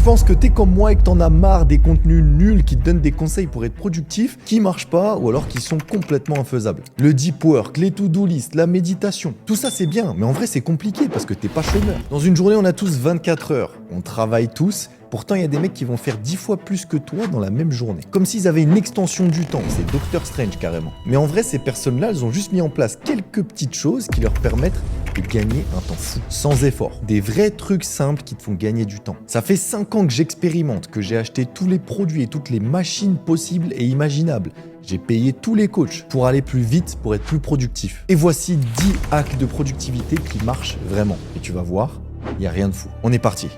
je pense que t'es comme moi et que t'en as marre des contenus nuls qui te donnent des conseils pour être productif, qui marchent pas ou alors qui sont complètement infaisables. Le deep work, les to-do list, la méditation, tout ça c'est bien, mais en vrai c'est compliqué parce que t'es pas chômeur. Dans une journée on a tous 24 heures, on travaille tous. Pourtant, il y a des mecs qui vont faire 10 fois plus que toi dans la même journée. Comme s'ils avaient une extension du temps, c'est Doctor Strange carrément. Mais en vrai, ces personnes-là, elles ont juste mis en place quelques petites choses qui leur permettent de gagner un temps fou, sans effort. Des vrais trucs simples qui te font gagner du temps. Ça fait 5 ans que j'expérimente, que j'ai acheté tous les produits et toutes les machines possibles et imaginables. J'ai payé tous les coachs pour aller plus vite, pour être plus productif. Et voici 10 hacks de productivité qui marchent vraiment. Et tu vas voir, il n'y a rien de fou. On est parti.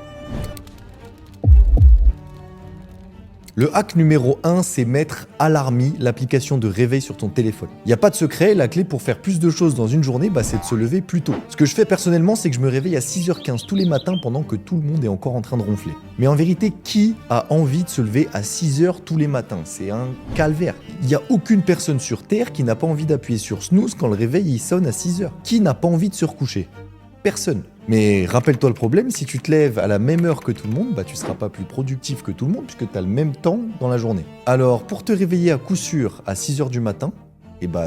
Le hack numéro 1, c'est mettre Alarmy, l'application de réveil sur ton téléphone. Il n'y a pas de secret, la clé pour faire plus de choses dans une journée, c'est de se lever plus tôt. Ce que je fais personnellement, c'est que je me réveille à 6h15 tous les matins pendant que tout le monde est encore en train de ronfler. Mais en vérité, qui a envie de se lever à 6h tous les matins? C'est un calvaire. Il n'y a aucune personne sur Terre qui n'a pas envie d'appuyer sur snooze quand le réveil il sonne à 6h. Qui n'a pas envie de se recoucher? Personne. Mais rappelle-toi le problème, si tu te lèves à la même heure que tout le monde, tu seras pas plus productif que tout le monde puisque tu as le même temps dans la journée. Alors, pour te réveiller à coup sûr à 6h du matin,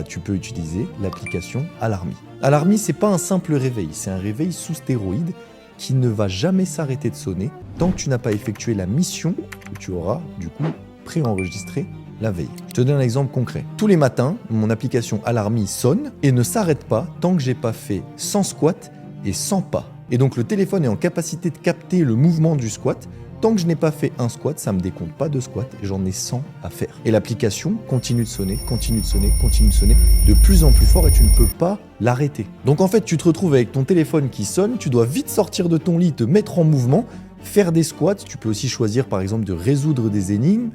tu peux utiliser l'application Alarmy. Alarmy, c'est pas un simple réveil, c'est un réveil sous stéroïdes qui ne va jamais s'arrêter de sonner tant que tu n'as pas effectué la mission que tu auras du coup préenregistrée la veille. Je te donne un exemple concret. Tous les matins, mon application Alarmy sonne et ne s'arrête pas tant que j'ai pas fait 100 squats et 100 pas. Et donc le téléphone est en capacité de capter le mouvement du squat. Tant que je n'ai pas fait un squat, ça me décompte pas de squat et j'en ai 100 à faire. Et l'application continue de sonner, continue de sonner, continue de sonner de plus en plus fort et tu ne peux pas l'arrêter. Donc en fait, tu te retrouves avec ton téléphone qui sonne, tu dois vite sortir de ton lit, te mettre en mouvement, faire des squats. Tu peux aussi choisir par exemple de résoudre des énigmes,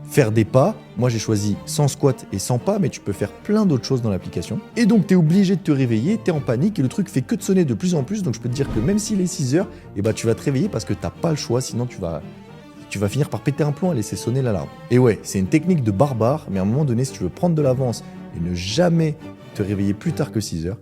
faire des pas. Moi j'ai choisi 100 squats et 100 pas, mais tu peux faire plein d'autres choses dans l'application. Et donc tu es obligé de te réveiller, tu es en panique et le truc fait que de sonner de plus en plus. Donc je peux te dire que même s'il est 6h, tu vas te réveiller parce que tu n'as pas le choix, sinon tu vas finir par péter un plomb et laisser sonner l'alarme. Et ouais, c'est une technique de barbare, mais à un moment donné, si tu veux prendre de l'avance et ne jamais te réveiller plus tard que 6h,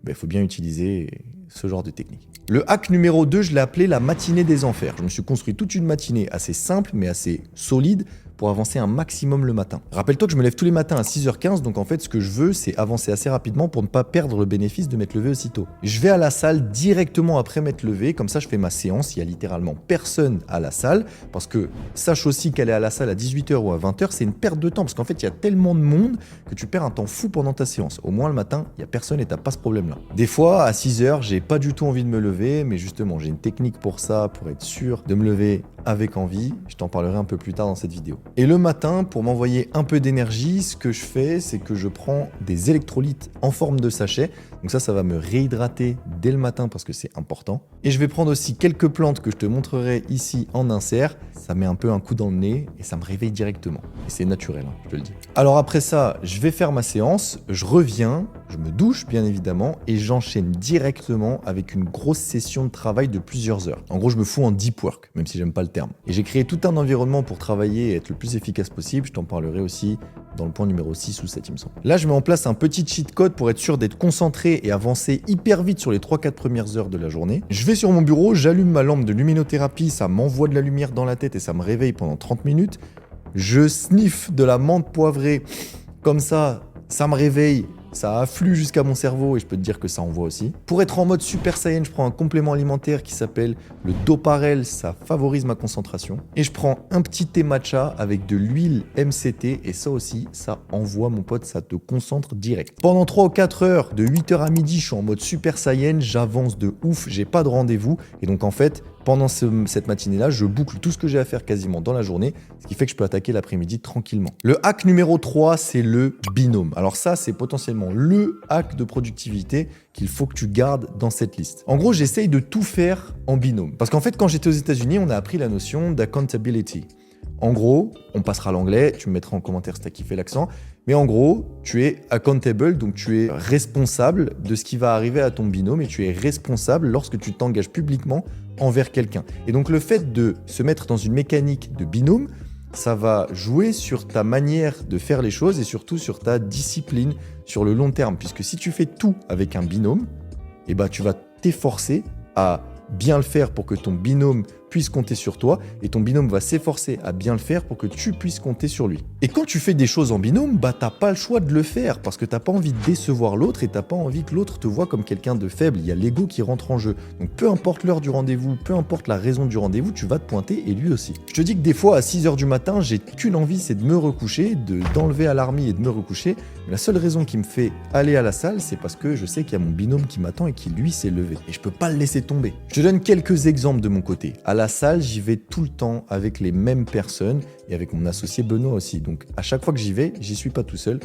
il faut bien utiliser ce genre de technique. Le hack numéro 2, je l'ai appelé la matinée des enfers. Je me suis construit toute une matinée assez simple mais assez solide pour avancer un maximum le matin. Rappelle-toi que je me lève tous les matins à 6h15, donc en fait ce que je veux c'est avancer assez rapidement pour ne pas perdre le bénéfice de m'être levé aussitôt. Je vais à la salle directement après m'être levé, comme ça je fais ma séance, il y a littéralement personne à la salle, parce que sache aussi qu'aller à la salle à 18h ou à 20h c'est une perte de temps, parce qu'en fait il y a tellement de monde que tu perds un temps fou pendant ta séance. Au moins le matin, il n'y a personne et t'as pas ce problème-là. Des fois à 6h, j'ai pas du tout envie de me lever, mais justement j'ai une technique pour ça, pour être sûr de me lever avec envie. Je t'en parlerai un peu plus tard dans cette vidéo. Et le matin, pour m'envoyer un peu d'énergie, ce que je fais, c'est que je prends des électrolytes en forme de sachet. Donc ça va me réhydrater dès le matin parce que c'est important. Et je vais prendre aussi quelques plantes que je te montrerai ici en insert. Ça met un peu un coup dans le nez et ça me réveille directement. Et c'est naturel, je te le dis. Alors après ça, je vais faire ma séance, je reviens, je me douche bien évidemment et j'enchaîne directement avec une grosse session de travail de plusieurs heures. En gros, je me fous en deep work, même si j'aime pas le terme. Et j'ai créé tout un environnement pour travailler et être le plus efficace possible. Je t'en parlerai aussi dans le point numéro 6 ou 7, il me semble. Là, je mets en place un petit cheat code pour être sûr d'être concentré et avancer hyper vite sur les 3-4 premières heures de la journée. Je vais sur mon bureau, j'allume ma lampe de luminothérapie, ça m'envoie de la lumière dans la tête et ça me réveille pendant 30 minutes. Je sniffe de la menthe poivrée, comme ça me réveille. Ça afflue jusqu'à mon cerveau et je peux te dire que ça envoie aussi. Pour être en mode Super Saiyan, je prends un complément alimentaire qui s'appelle le Doparel, ça favorise ma concentration. Et je prends un petit thé matcha avec de l'huile MCT et ça aussi, ça envoie mon pote, ça te concentre direct. Pendant 3 ou 4 heures, de 8h à midi, je suis en mode Super Saiyan, j'avance de ouf, j'ai pas de rendez-vous. Et donc en fait, pendant cette matinée-là, je boucle tout ce que j'ai à faire quasiment dans la journée, ce qui fait que je peux attaquer l'après-midi tranquillement. Le hack numéro 3, c'est le binôme. Alors ça, c'est potentiellement le hack de productivité qu'il faut que tu gardes dans cette liste. En gros, j'essaye de tout faire en binôme. Parce qu'en fait, quand j'étais aux États-Unis, on a appris la notion d'accountability. En gros, on passera l'anglais, tu me mettras en commentaire si tu as kiffé l'accent, mais en gros, tu es accountable, donc tu es responsable de ce qui va arriver à ton binôme et tu es responsable lorsque tu t'engages publiquement envers quelqu'un. Et donc le fait de se mettre dans une mécanique de binôme, ça va jouer sur ta manière de faire les choses et surtout sur ta discipline sur le long terme. Puisque si tu fais tout avec un binôme, tu vas t'efforcer à bien le faire pour que ton binôme puisse compter sur toi et ton binôme va s'efforcer à bien le faire pour que tu puisses compter sur lui. Et quand tu fais des choses en binôme, t'as pas le choix de le faire parce que t'as pas envie de décevoir l'autre et t'as pas envie que l'autre te voit comme quelqu'un de faible. Il y a l'ego qui rentre en jeu. Donc peu importe l'heure du rendez-vous, peu importe la raison du rendez-vous, tu vas te pointer et lui aussi. Je te dis que des fois à 6h du matin, j'ai qu'une envie, c'est de me recoucher, d'enlever Alarmy et de me recoucher. Mais la seule raison qui me fait aller à la salle, c'est parce que je sais qu'il y a mon binôme qui m'attend et qui lui s'est levé. Et je peux pas le laisser tomber. Je te donne quelques exemples de mon côté. À la salle, j'y vais tout le temps avec les mêmes personnes et avec mon associé Benoît aussi. Donc à chaque fois que j'y vais, j'y suis pas tout seul.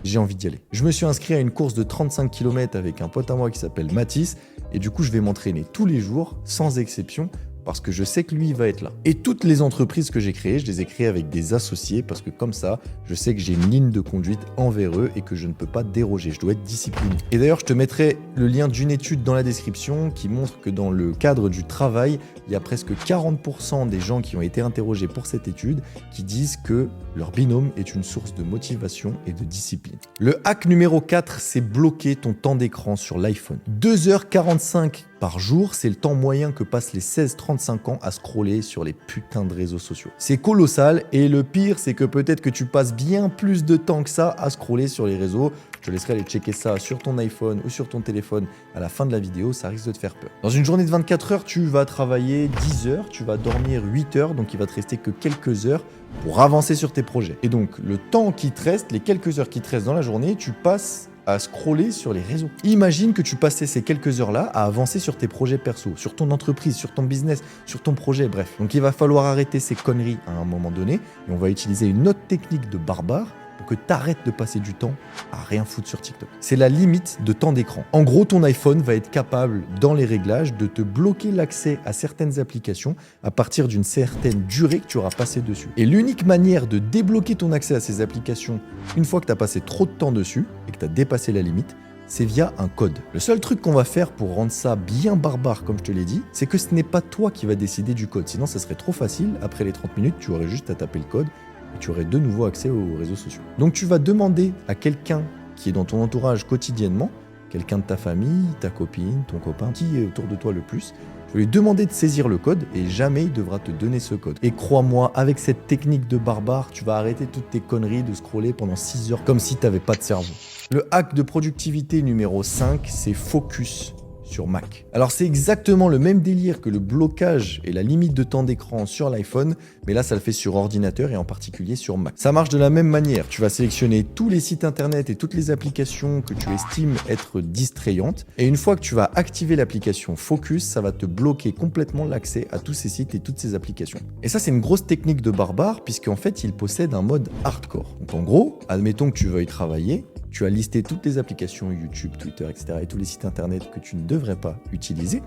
J'ai envie d'y aller. Je me suis inscrit à une course de 35 km avec un pote à moi qui s'appelle Mathis. Et du coup, je vais m'entraîner tous les jours, sans exception, parce que je sais que lui, il va être là. Et toutes les entreprises que j'ai créées, je les ai créées avec des associés, parce que comme ça, je sais que j'ai une ligne de conduite envers eux et que je ne peux pas déroger. Je dois être discipliné. Et d'ailleurs, je te mettrai le lien d'une étude dans la description qui montre que dans le cadre du travail, il y a presque 40% des gens qui ont été interrogés pour cette étude qui disent que leur binôme est une source de motivation et de discipline. Le hack numéro 4, c'est bloquer ton temps d'écran sur l'iPhone. 2h45 par jour, c'est le temps moyen que passent les 16-35 ans à scroller sur les putains de réseaux sociaux. C'est colossal et le pire, c'est que peut-être que tu passes bien plus de temps que ça à scroller sur les réseaux. Je te laisserai aller checker ça sur ton iPhone ou sur ton téléphone à la fin de la vidéo, ça risque de te faire peur. Dans une journée de 24 heures, tu vas travailler 10 heures, tu vas dormir 8 heures, donc il va te rester que quelques heures pour avancer sur tes projets. Et donc le temps qui te reste, les quelques heures qui te restent dans la journée, tu passes à scroller sur les réseaux. Imagine que tu passais ces quelques heures-là à avancer sur tes projets perso, sur ton entreprise, sur ton business, sur ton projet, bref. Donc il va falloir arrêter ces conneries à un moment donné et on va utiliser une autre technique de barbare pour que tu arrêtes de passer du temps à rien foutre sur TikTok. C'est la limite de temps d'écran. En gros, ton iPhone va être capable, dans les réglages, de te bloquer l'accès à certaines applications à partir d'une certaine durée que tu auras passé dessus. Et l'unique manière de débloquer ton accès à ces applications, une fois que tu as passé trop de temps dessus et que tu as dépassé la limite, c'est via un code. Le seul truc qu'on va faire pour rendre ça bien barbare, comme je te l'ai dit, c'est que ce n'est pas toi qui vas décider du code. Sinon, ça serait trop facile. Après les 30 minutes, tu aurais juste à taper le code et tu aurais de nouveau accès aux réseaux sociaux. Donc tu vas demander à quelqu'un qui est dans ton entourage quotidiennement, quelqu'un de ta famille, ta copine, ton copain, qui est autour de toi le plus, tu vas lui demander de saisir le code et jamais il devra te donner ce code. Et crois-moi, avec cette technique de barbare, tu vas arrêter toutes tes conneries de scroller pendant 6 heures comme si tu n'avais pas de cerveau. Le hack de productivité numéro 5, c'est focus sur Mac. Alors c'est exactement le même délire que le blocage et la limite de temps d'écran sur l'iPhone, mais là ça le fait sur ordinateur et en particulier sur Mac. Ça marche de la même manière, tu vas sélectionner tous les sites internet et toutes les applications que tu estimes être distrayantes, et une fois que tu vas activer l'application Focus, ça va te bloquer complètement l'accès à tous ces sites et toutes ces applications. Et ça c'est une grosse technique de barbare, puisqu'en fait il possède un mode hardcore. Donc en gros, admettons que tu veuilles travailler, tu as listé toutes les applications YouTube, Twitter, etc. et tous les sites internet que tu ne devrais pas utiliser.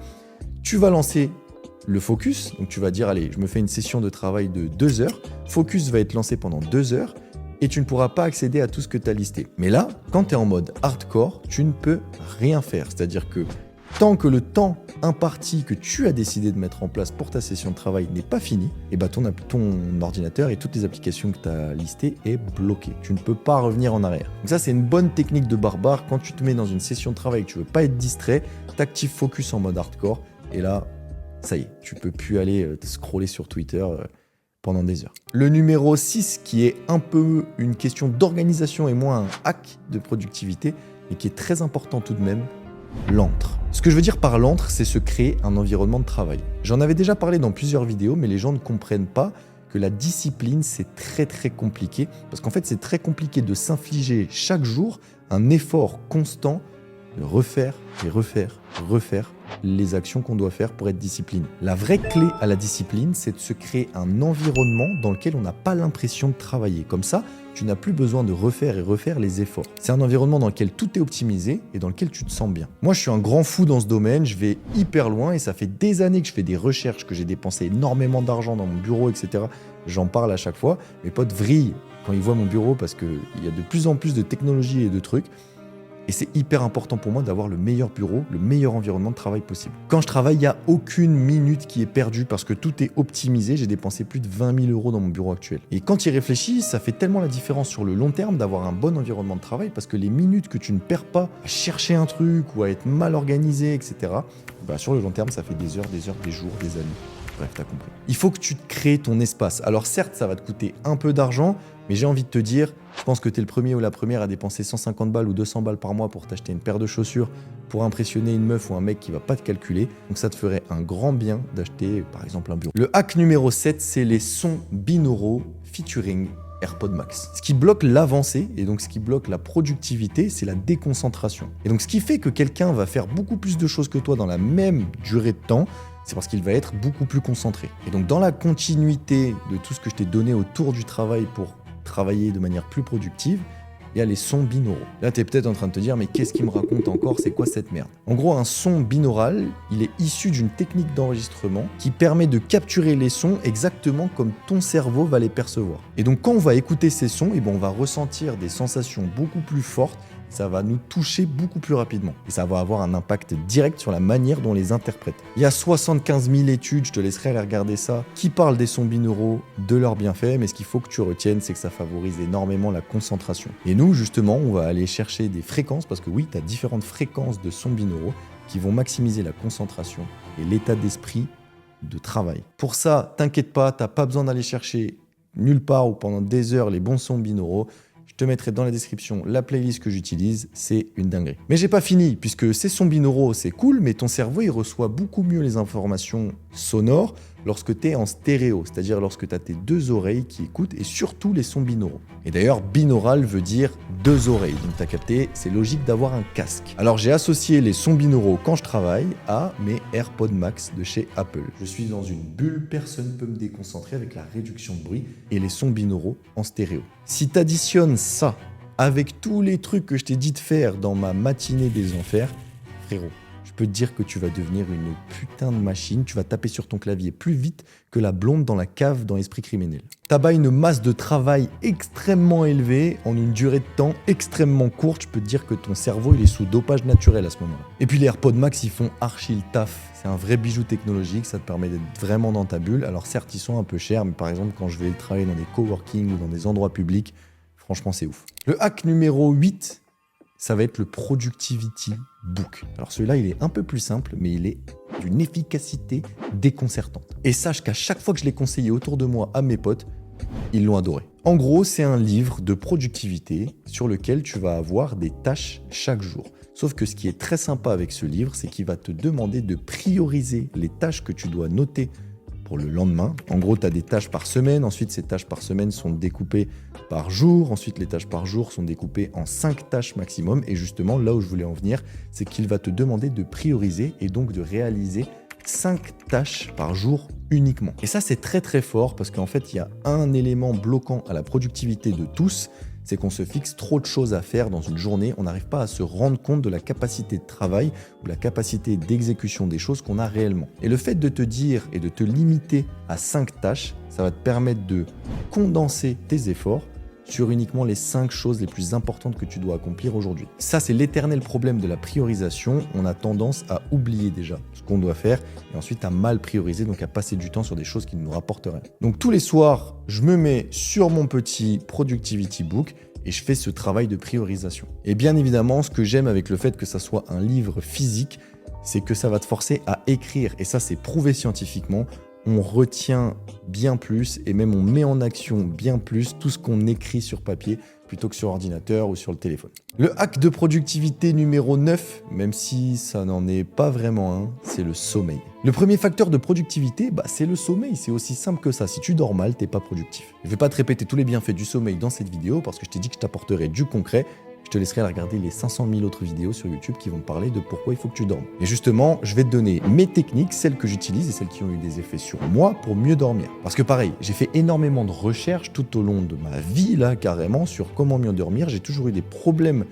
Tu vas lancer le focus. Donc tu vas dire, allez, je me fais une session de travail de 2 heures. Focus va être lancé pendant 2 heures et tu ne pourras pas accéder à tout ce que tu as listé. Mais là, quand tu es en mode hardcore, tu ne peux rien faire. C'est-à-dire que tant que le temps imparti que tu as décidé de mettre en place pour ta session de travail n'est pas fini, et bah ton ordinateur et toutes les applications que tu as listées est bloqué. Tu ne peux pas revenir en arrière. Donc ça, c'est une bonne technique de barbare. Quand tu te mets dans une session de travail et que tu veux pas être distrait, t'actives focus en mode hardcore et là, ça y est, tu peux plus aller te scroller sur Twitter pendant des heures. Le numéro 6, qui est un peu une question d'organisation et moins un hack de productivité, mais qui est très important tout de même, l'antre. Ce que je veux dire par l'antre, c'est se créer un environnement de travail. J'en avais déjà parlé dans plusieurs vidéos, mais les gens ne comprennent pas que la discipline, c'est très compliqué. Parce qu'en fait, c'est très compliqué de s'infliger chaque jour un effort constant de refaire les actions qu'on doit faire pour être discipliné. La vraie clé à la discipline, c'est de se créer un environnement dans lequel on n'a pas l'impression de travailler. Comme ça, tu n'as plus besoin de refaire les efforts. C'est un environnement dans lequel tout est optimisé et dans lequel tu te sens bien. Moi, je suis un grand fou dans ce domaine, je vais hyper loin et ça fait des années que je fais des recherches, que j'ai dépensé énormément d'argent dans mon bureau, etc. J'en parle à chaque fois. Mes potes vrillent quand ils voient mon bureau parce qu'il y a de plus en plus de technologies et de trucs. Et c'est hyper important pour moi d'avoir le meilleur bureau, le meilleur environnement de travail possible. Quand je travaille, il n'y a aucune minute qui est perdue parce que tout est optimisé. J'ai dépensé plus de 20 000 € dans mon bureau actuel. Et quand tu y réfléchis, ça fait tellement la différence sur le long terme d'avoir un bon environnement de travail parce que les minutes que tu ne perds pas à chercher un truc ou à être mal organisé, etc., bah sur le long terme, ça fait des heures, des jours, des années. Bref, t'as compris. Il faut que tu te crées ton espace. Alors certes, ça va te coûter un peu d'argent, mais j'ai envie de te dire, je pense que t'es le premier ou la première à dépenser 150 balles ou 200 balles par mois pour t'acheter une paire de chaussures pour impressionner une meuf ou un mec qui va pas te calculer. Donc ça te ferait un grand bien d'acheter par exemple un bureau. Le hack numéro 7, c'est les sons binauraux featuring AirPods Max. Ce qui bloque l'avancée et donc ce qui bloque la productivité, c'est la déconcentration. Et donc ce qui fait que quelqu'un va faire beaucoup plus de choses que toi dans la même durée de temps, c'est parce qu'il va être beaucoup plus concentré. Et donc dans la continuité de tout ce que je t'ai donné autour du travail pour travailler de manière plus productive, il y a les sons binauraux. Là, tu es peut-être en train de te dire, mais qu'est-ce qu'il me raconte encore? C'est quoi cette merde? En gros, un son binaural, il est issu d'une technique d'enregistrement qui permet de capturer les sons exactement comme ton cerveau va les percevoir. Et donc, quand on va écouter ces sons, on va ressentir des sensations beaucoup plus fortes. Ça va nous toucher beaucoup plus rapidement. Et ça va avoir un impact direct sur la manière dont on les interprète. Il y a 75 000 études, je te laisserai aller regarder ça, qui parlent des sons binauraux, de leurs bienfaits, mais ce qu'il faut que tu retiennes, c'est que ça favorise énormément la concentration. Et nous, justement, on va aller chercher des fréquences, parce que oui, tu as différentes fréquences de sons binauraux qui vont maximiser la concentration et l'état d'esprit de travail. Pour ça, t'inquiète pas, t'as pas besoin d'aller chercher nulle part ou pendant des heures les bons sons binauraux. Je te mettrai dans la description la playlist que j'utilise, c'est une dinguerie. Mais j'ai pas fini, puisque ces sons binauraux, c'est cool, mais ton cerveau, il reçoit beaucoup mieux les informations sonores lorsque tu es en stéréo, c'est-à-dire lorsque tu as tes deux oreilles qui écoutent, et surtout les sons binauraux. Et d'ailleurs, binaural veut dire deux oreilles, donc tu as capté, c'est logique d'avoir un casque. Alors j'ai associé les sons binauraux quand je travaille à mes AirPods Max de chez Apple. Je suis dans une bulle, personne ne peut me déconcentrer avec la réduction de bruit et les sons binauraux en stéréo. Si tu additionnes ça avec tous les trucs que je t'ai dit de faire dans ma matinée des enfers, frérot, je peux te dire que tu vas devenir une putain de machine, tu vas taper sur ton clavier plus vite que la blonde dans la cave dans Esprit criminel. T'as une masse de travail extrêmement élevée en une durée de temps extrêmement courte, je peux te dire que ton cerveau il est sous dopage naturel à ce moment-là. Et puis les AirPods Max ils font archi le taf, c'est un vrai bijou technologique, ça te permet d'être vraiment dans ta bulle. Alors certes ils sont un peu chers, mais par exemple quand je vais travailler dans des coworking ou dans des endroits publics, franchement c'est ouf. Le hack numéro 8, ça va être le Productivity Book. Alors celui-là, il est un peu plus simple, mais il est d'une efficacité déconcertante. Et sache qu'à chaque fois que je l'ai conseillé autour de moi à mes potes, ils l'ont adoré. En gros, c'est un livre de productivité sur lequel tu vas avoir des tâches chaque jour. Sauf que ce qui est très sympa avec ce livre, c'est qu'il va te demander de prioriser les tâches que tu dois noter pour le lendemain. En gros, tu as des tâches par semaine. Ensuite, ces tâches par semaine sont découpées par jour. Ensuite, les tâches par jour sont découpées en 5 tâches maximum. Et justement, là où je voulais en venir, c'est qu'il va te demander de prioriser et donc de réaliser 5 tâches par jour uniquement. Et ça, c'est très très fort parce qu'en fait, il y a un élément bloquant à la productivité de tous, c'est qu'on se fixe trop de choses à faire dans une journée, on n'arrive pas à se rendre compte de la capacité de travail ou la capacité d'exécution des choses qu'on a réellement. Et le fait de te dire et de te limiter à 5 tâches, ça va te permettre de condenser tes efforts sur uniquement les 5 choses les plus importantes que tu dois accomplir aujourd'hui. Ça, c'est l'éternel problème de la priorisation. On a tendance à oublier déjà ce qu'on doit faire et ensuite à mal prioriser, donc à passer du temps sur des choses qui ne nous rapportent rien. Donc tous les soirs, je me mets sur mon petit Productivity Book et je fais ce travail de priorisation. Et bien évidemment, ce que j'aime avec le fait que ça soit un livre physique, c'est que ça va te forcer à écrire. Et ça, c'est prouvé scientifiquement. On retient bien plus et même on met en action bien plus tout ce qu'on écrit sur papier plutôt que sur ordinateur ou sur le téléphone. Le hack de productivité numéro 9, même si ça n'en est pas vraiment un, c'est le sommeil. Le premier facteur de productivité, c'est le sommeil, c'est aussi simple que ça. Si tu dors mal, t'es pas productif. Je vais pas te répéter tous les bienfaits du sommeil dans cette vidéo parce que je t'ai dit que je t'apporterais du concret. Je te laisserai aller regarder les 500 000 autres vidéos sur YouTube qui vont te parler de pourquoi il faut que tu dormes. Et justement, je vais te donner mes techniques, celles que j'utilise et celles qui ont eu des effets sur moi pour mieux dormir. Parce que pareil, j'ai fait énormément de recherches tout au long de ma vie, là, carrément, sur comment mieux dormir. J'ai toujours eu des problèmes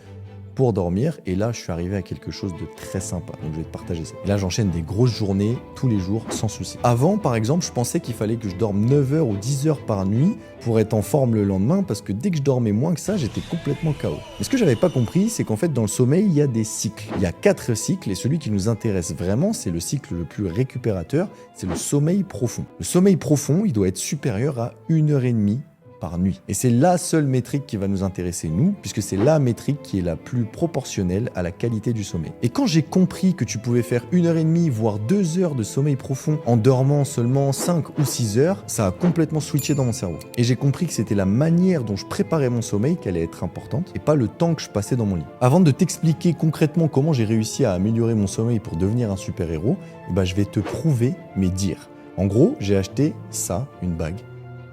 pour dormir et là je suis arrivé à quelque chose de très sympa, donc je vais te partager ça. Et là j'enchaîne des grosses journées tous les jours sans souci. Avant par exemple je pensais qu'il fallait que je dorme 9 heures ou 10 heures par nuit pour être en forme le lendemain parce que dès que je dormais moins que ça j'étais complètement KO. Mais ce que j'avais pas compris c'est qu'en fait dans le sommeil il y a des cycles. Il y a 4 cycles et celui qui nous intéresse vraiment c'est le cycle le plus récupérateur, c'est le sommeil profond. Le sommeil profond il doit être supérieur à 1h30 par nuit. Et c'est la seule métrique qui va nous intéresser nous, puisque c'est la métrique qui est la plus proportionnelle à la qualité du sommeil. Et quand j'ai compris que tu pouvais faire 1h30 voire 2 heures de sommeil profond en dormant seulement 5 ou 6 heures, ça a complètement switché dans mon cerveau. Et j'ai compris que c'était la manière dont je préparais mon sommeil qui allait être importante et pas le temps que je passais dans mon lit. Avant de t'expliquer concrètement comment j'ai réussi à améliorer mon sommeil pour devenir un super-héros, je vais te prouver mes dires. En gros, j'ai acheté ça, une bague.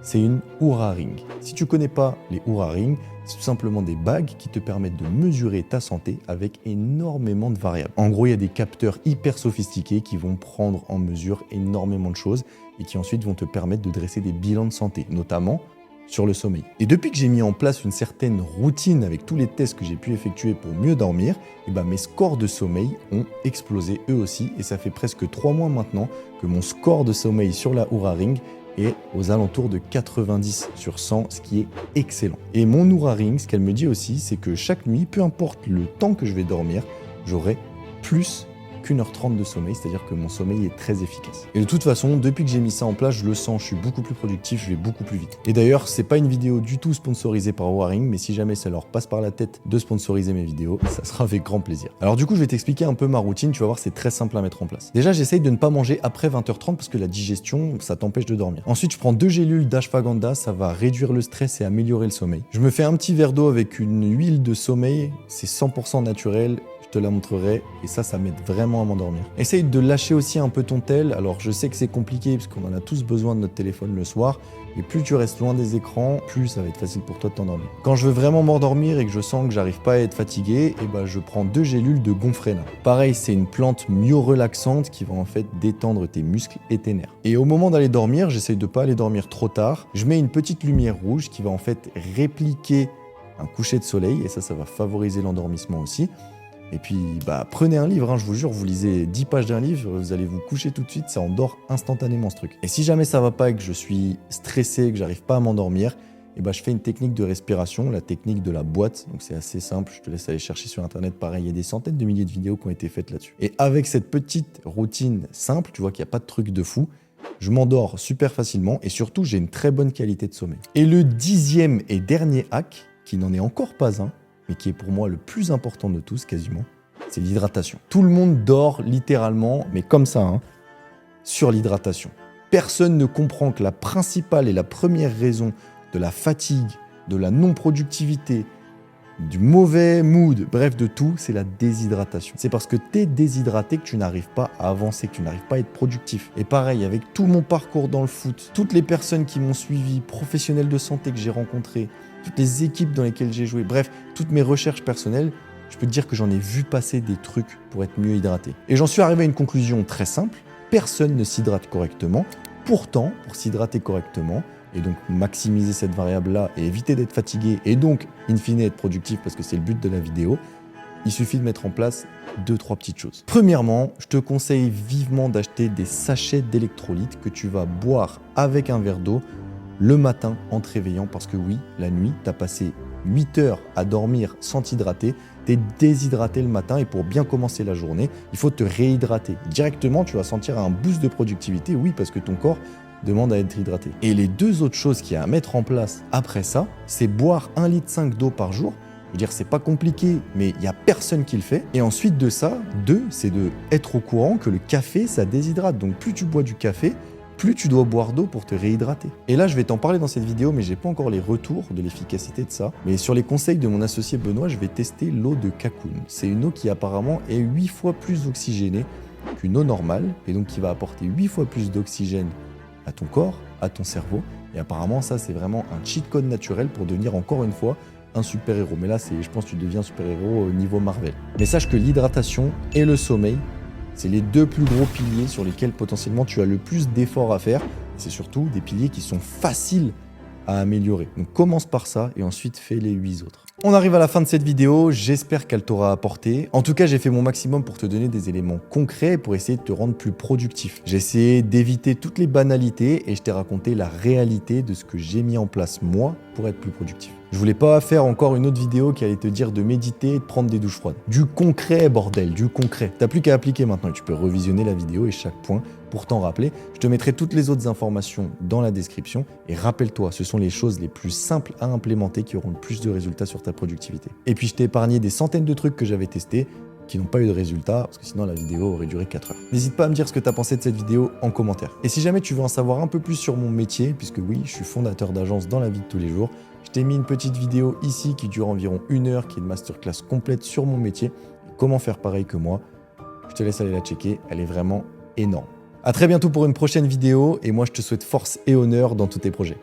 C'est une Oura Ring. Si tu connais pas les Oura Ring, c'est tout simplement des bagues qui te permettent de mesurer ta santé avec énormément de variables. En gros, il y a des capteurs hyper sophistiqués qui vont prendre en mesure énormément de choses et qui ensuite vont te permettre de dresser des bilans de santé, notamment sur le sommeil. Et depuis que j'ai mis en place une certaine routine avec tous les tests que j'ai pu effectuer pour mieux dormir, mes scores de sommeil ont explosé eux aussi et ça fait presque 3 mois maintenant que mon score de sommeil sur la Oura Ring est aux alentours de 90 sur 100, ce qui est excellent. Et mon Oura Ring, ce qu'elle me dit aussi, c'est que chaque nuit, peu importe le temps que je vais dormir, j'aurai plus qu'1h30 de sommeil, c'est-à-dire que mon sommeil est très efficace. Et de toute façon, depuis que j'ai mis ça en place, je le sens, je suis beaucoup plus productif, je vais beaucoup plus vite. Et d'ailleurs, c'est pas une vidéo du tout sponsorisée par Oura Ring, mais si jamais ça leur passe par la tête de sponsoriser mes vidéos, ça sera avec grand plaisir. Alors du coup, je vais t'expliquer un peu ma routine, tu vas voir, c'est très simple à mettre en place. Déjà, j'essaye de ne pas manger après 20h30 parce que la digestion, ça t'empêche de dormir. Ensuite, je prends 2 gélules d'ashwagandha, ça va réduire le stress et améliorer le sommeil. Je me fais un petit verre d'eau avec une huile de sommeil, c'est 100% naturel. Te la montrerai et ça m'aide vraiment à m'endormir. Essaye de lâcher aussi un peu ton tel. Alors je sais que c'est compliqué parce qu'on en a tous besoin de notre téléphone le soir, mais plus tu restes loin des écrans, plus ça va être facile pour toi de t'endormir. Quand je veux vraiment m'endormir et que je sens que j'arrive pas à être fatigué, je prends 2 gélules de gonfrena. Pareil, c'est une plante myorelaxante qui va en fait détendre tes muscles et tes nerfs. Et au moment d'aller dormir, j'essaye de pas aller dormir trop tard. Je mets une petite lumière rouge qui va en fait répliquer un coucher de soleil et ça va favoriser l'endormissement aussi. Et puis, prenez un livre, je vous jure, vous lisez 10 pages d'un livre, vous allez vous coucher tout de suite, ça endort instantanément ce truc. Et si jamais ça va pas et que je suis stressé, que j'arrive pas à m'endormir, je fais une technique de respiration, la technique de la boîte. Donc c'est assez simple, je te laisse aller chercher sur internet, pareil, il y a des centaines de milliers de vidéos qui ont été faites là-dessus. Et avec cette petite routine simple, tu vois qu'il n'y a pas de truc de fou, je m'endors super facilement et surtout j'ai une très bonne qualité de sommeil. Et le 10e et dernier hack, qui n'en est encore pas un, mais qui est pour moi le plus important de tous quasiment, c'est l'hydratation. Tout le monde dort littéralement, mais comme ça, sur l'hydratation. Personne ne comprend que la principale et la première raison de la fatigue, de la non-productivité, du mauvais mood, bref de tout, c'est la déshydratation. C'est parce que tu es déshydraté que tu n'arrives pas à avancer, que tu n'arrives pas à être productif. Et pareil, avec tout mon parcours dans le foot, toutes les personnes qui m'ont suivi, professionnels de santé que j'ai rencontrés, toutes les équipes dans lesquelles j'ai joué, bref, toutes mes recherches personnelles, je peux te dire que j'en ai vu passer des trucs pour être mieux hydraté. Et j'en suis arrivé à une conclusion très simple, personne ne s'hydrate correctement. Pourtant, pour s'hydrater correctement, et donc maximiser cette variable-là et éviter d'être fatigué, et donc, in fine, être productif parce que c'est le but de la vidéo, il suffit de mettre en place 2-3 petites choses. Premièrement, je te conseille vivement d'acheter des sachets d'électrolytes que tu vas boire avec un verre d'eau le matin en te réveillant parce que oui, la nuit, tu as passé 8 heures à dormir sans t'hydrater, tu es déshydraté le matin et pour bien commencer la journée, il faut te réhydrater. Directement, tu vas sentir un boost de productivité, oui, parce que ton corps demande à être hydraté. Et les 2 autres choses qu'il y a à mettre en place après ça, c'est boire 1,5 litre d'eau par jour. Je veux dire, c'est pas compliqué, mais il n'y a personne qui le fait. Et ensuite de ça, 2, c'est de être au courant que le café, ça déshydrate. Donc plus tu bois du café, plus tu dois boire d'eau pour te réhydrater. Et là, je vais t'en parler dans cette vidéo, mais j'ai pas encore les retours de l'efficacité de ça. Mais sur les conseils de mon associé Benoît, je vais tester l'eau de Kakoun. C'est une eau qui apparemment est 8 fois plus oxygénée qu'une eau normale, et donc qui va apporter 8 fois plus d'oxygène à ton corps, à ton cerveau. Et apparemment, ça, c'est vraiment un cheat code naturel pour devenir encore une fois un super-héros. Mais là, je pense que tu deviens super-héros au niveau Marvel. Mais sache que l'hydratation et le sommeil, c'est les 2 plus gros piliers sur lesquels potentiellement tu as le plus d'efforts à faire. C'est surtout des piliers qui sont faciles à améliorer. Donc commence par ça et ensuite fais les 8 autres. On arrive à la fin de cette vidéo, j'espère qu'elle t'aura apporté. En tout cas, j'ai fait mon maximum pour te donner des éléments concrets pour essayer de te rendre plus productif. J'ai essayé d'éviter toutes les banalités et je t'ai raconté la réalité de ce que j'ai mis en place moi pour être plus productif. Je voulais pas faire encore une autre vidéo qui allait te dire de méditer et de prendre des douches froides. Du concret, bordel, du concret. T'as plus qu'à appliquer maintenant et tu peux revisionner la vidéo et chaque point pour t'en rappeler. Je te mettrai toutes les autres informations dans la description et rappelle-toi, ce sont les choses les plus simples à implémenter qui auront le plus de résultats sur ta productivité. Et puis je t'ai épargné des centaines de trucs que j'avais testés qui n'ont pas eu de résultats, parce que sinon la vidéo aurait duré 4 heures. N'hésite pas à me dire ce que tu as pensé de cette vidéo en commentaire. Et si jamais tu veux en savoir un peu plus sur mon métier, puisque oui, je suis fondateur d'agence dans la vie de tous les jours, je t'ai mis une petite vidéo ici qui dure environ 1 heure, qui est une masterclass complète sur mon métier, comment faire pareil que moi. Je te laisse aller la checker, elle est vraiment énorme. A très bientôt pour une prochaine vidéo, et moi je te souhaite force et honneur dans tous tes projets.